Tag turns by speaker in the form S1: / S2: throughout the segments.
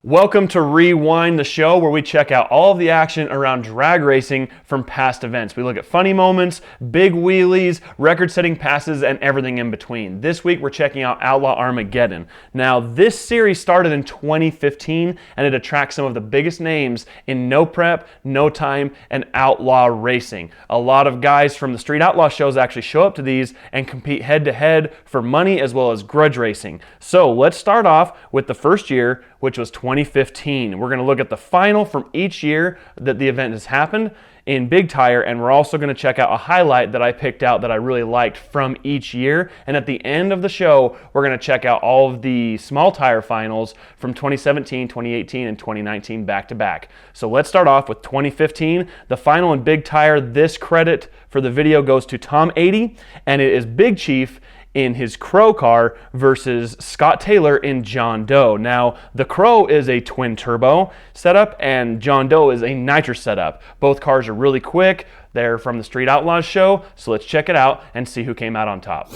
S1: Welcome to Rewind, the show where we check out all of the action around drag racing from past events. We look at funny moments, big wheelies, record-setting passes, and everything in between. This week we're checking out Outlaw Armageddon. Now, this series started in 2015, and it attracts some of the biggest names in no prep, no time, and outlaw racing. A lot of guys from the Street Outlaw shows actually show up to these and compete head-to-head for money as well as grudge racing. So let's start off with the first year, which was 2015. We're going to look at the final from each year that the event has happened in Big Tire, and we're also going to check out a highlight that I picked out that I really liked from each year. And at the end of the show, we're going to check out all of the small tire finals from 2017, 2018, and 2019 back to back. So let's start off with 2015. The final in Big Tire, this credit for the video goes to Tom 80, and it is Big Chief in his Crow car versus Scott Taylor in John Doe. Now, the Crow is a twin turbo setup and John Doe is a nitrous setup. Both cars are really quick. They're from the Street Outlaws show, so let's check it out and see who came out on top.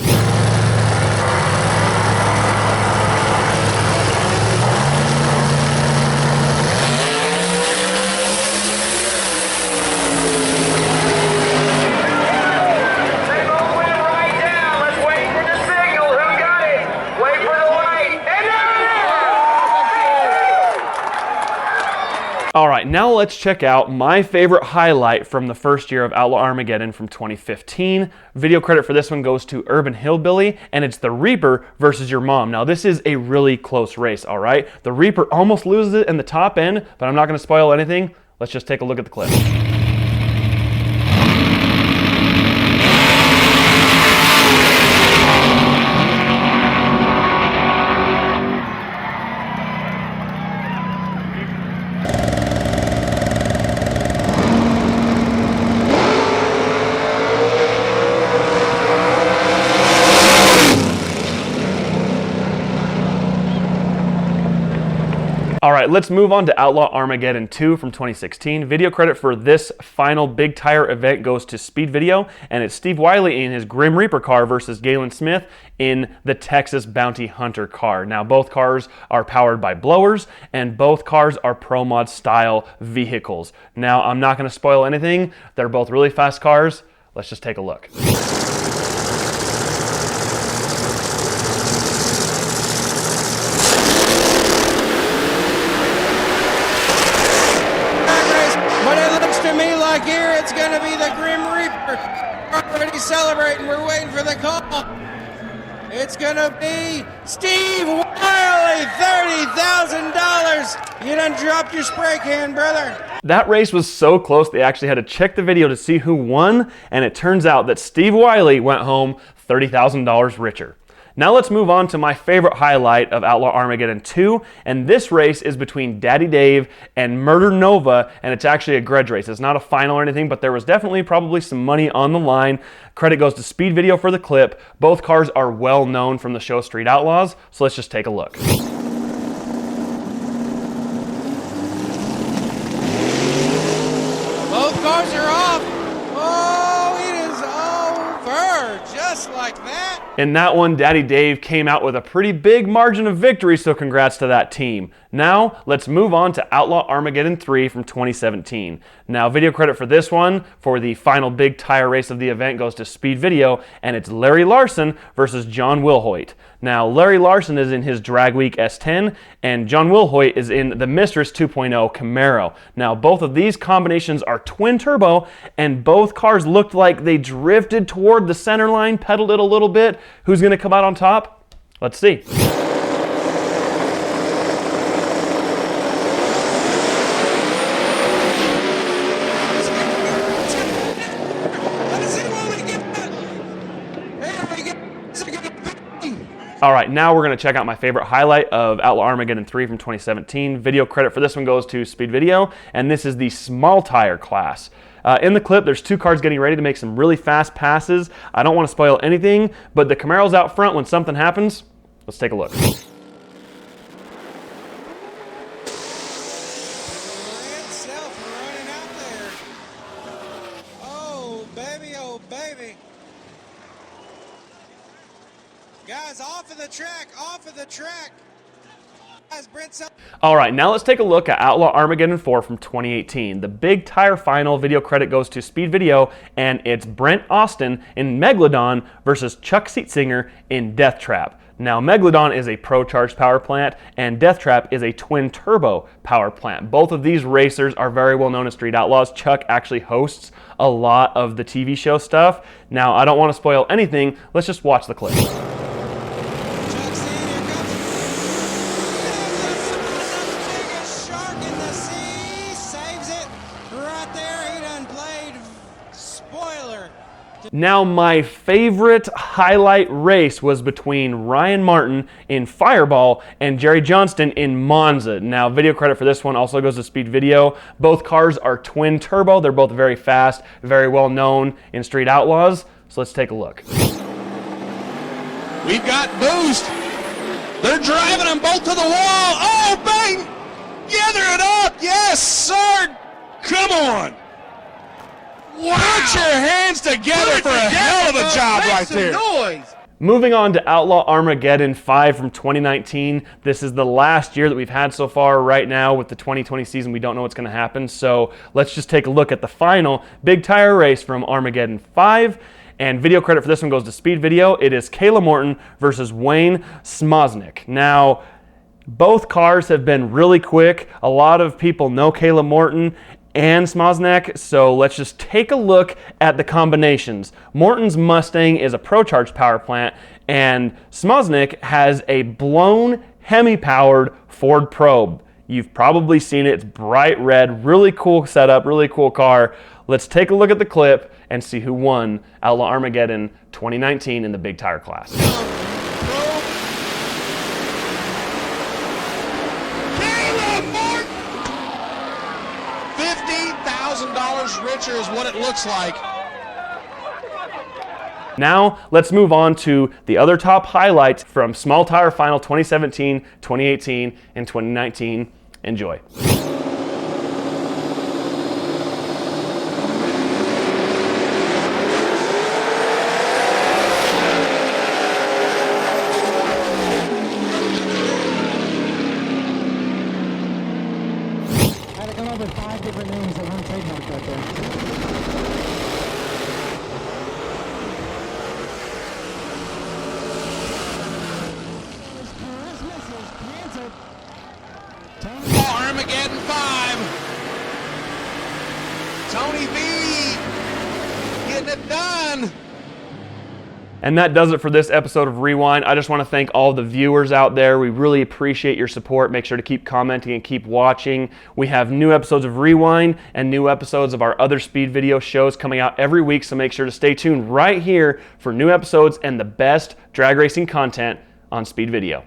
S1: All right, now let's check out my favorite highlight from the first year of Outlaw Armageddon from 2015. Video credit for this one goes to Urban Hillbilly, and it's the Reaper versus your mom. Now, this is a really close race, all right? The Reaper almost loses it in the top end, but I'm not going to spoil anything. Let's just take a look at the clip. All right, let's move on to Outlaw Armageddon 2 from 2016. Video credit for this final Big Tire event goes to Speed Video, and it's Steve Wiley in his Grim Reaper car versus Galen Smith in the Texas Bounty Hunter car. Now, both cars are powered by blowers, and both cars are Pro Mod style vehicles. Now, I'm not going to spoil anything. They're both really fast cars. Let's just take a look.
S2: Here it's going to be the Grim Reaper. We're already celebrating. We're waiting for the call. It's going to be Steve Wiley, $30,000. You done dropped your spray can, brother.
S1: That race was so close, they actually had to check the video to see who won, and it turns out that Steve Wiley went home $30,000 richer. Now let's move on to my favorite highlight of Outlaw Armageddon 2, and this race is between Daddy Dave and Murder Nova, and it's actually a grudge race. It's not a final or anything, but there was definitely probably some money on the line. Credit goes to Speed Video for the clip. Both cars are well known from the show Street Outlaws, so let's just take a look.
S2: Both cars are off. Oh, it is over, just like that.
S1: In that one, Daddy Dave came out with a pretty big margin of victory, so congrats to that team. Now, let's move on to Outlaw Armageddon 3 from 2017. Now, video credit for this one, for the final Big Tire race of the event, goes to Speed Video, and it's Larry Larson versus John Wilhoit. Now, Larry Larson is in his Drag Week S10, and John Wilhoit is in the Mistress 2.0 Camaro. Now, both of these combinations are twin turbo, and both cars looked like they drifted toward the center line, pedaled it a little bit. Who's going to come out on top? Let's see. All right, now we're going to check out my favorite highlight of Outlaw Armageddon 3 from 2017. Video credit for this one goes to Speed Video, and this is the small tire class. In the clip, there's two cars getting ready to make some really fast passes. I don't want to spoil anything, but the Camaro's out front when something happens. Let's take a look.
S2: Oh, baby. Guys, off of the track.
S1: All right, now let's take a look at Outlaw Armageddon 4 from 2018. The big tire final video credit goes to Speed Video, and it's Brent Austin in Megalodon versus Chuck Seetsinger in Death Trap. Now, Megalodon is a pro-charged power plant, and Death Trap is a twin-turbo power plant. Both of these racers are very well known as Street Outlaws. Chuck actually hosts a lot of the TV show stuff. Now, I don't want to spoil anything. Let's just watch the clip. Now, my favorite highlight race was between Ryan Martin in Fireball and Jerry Johnston in Monza. Now, video credit for this one also goes to Speed Video. Both cars are twin turbo. They're both very fast, very well known in Street Outlaws. So let's take a look.
S2: We've got boost. They're driving them both to the wall. Oh, bang! Gather it up. Yes, sir. Come on. Wow. Put your hands together for a hell of a job right there. Noise.
S1: Moving on to Outlaw Armageddon 5 from 2019. This is the last year that we've had so far. Right now with the 2020 season, we don't know what's going to happen. So let's just take a look at the final big tire race from Armageddon 5. And video credit for this one goes to Speed Video. It is Kayla Morton versus Wayne Smosnik. Now, both cars have been really quick. A lot of people know Kayla Morton and Smosnik, so let's just take a look at the combinations. Morton's Mustang is a pro-charged power plant, and Smosnik has a blown Hemi-powered Ford Probe. You've probably seen it. It's bright red, really cool setup, really cool car. Let's take a look at the clip and see who won Outlaw Armageddon 2019 in the big tire class.
S2: $50,000 richer is what it looks like.
S1: Now, let's move on to the other top highlights from Small Tire Final 2017, 2018, and 2019. Enjoy.
S3: Had to come up with 5 different names that weren't trademarked right there.
S2: Armageddon 5. Tony B. Getting it done.
S1: And that does it for this episode of Rewind. I just want to thank all the viewers out there. We really appreciate your support. Make sure to keep commenting and keep watching. We have new episodes of Rewind and new episodes of our other Speed Video shows coming out every week, so make sure to stay tuned right here for new episodes and the best drag racing content on Speed Video.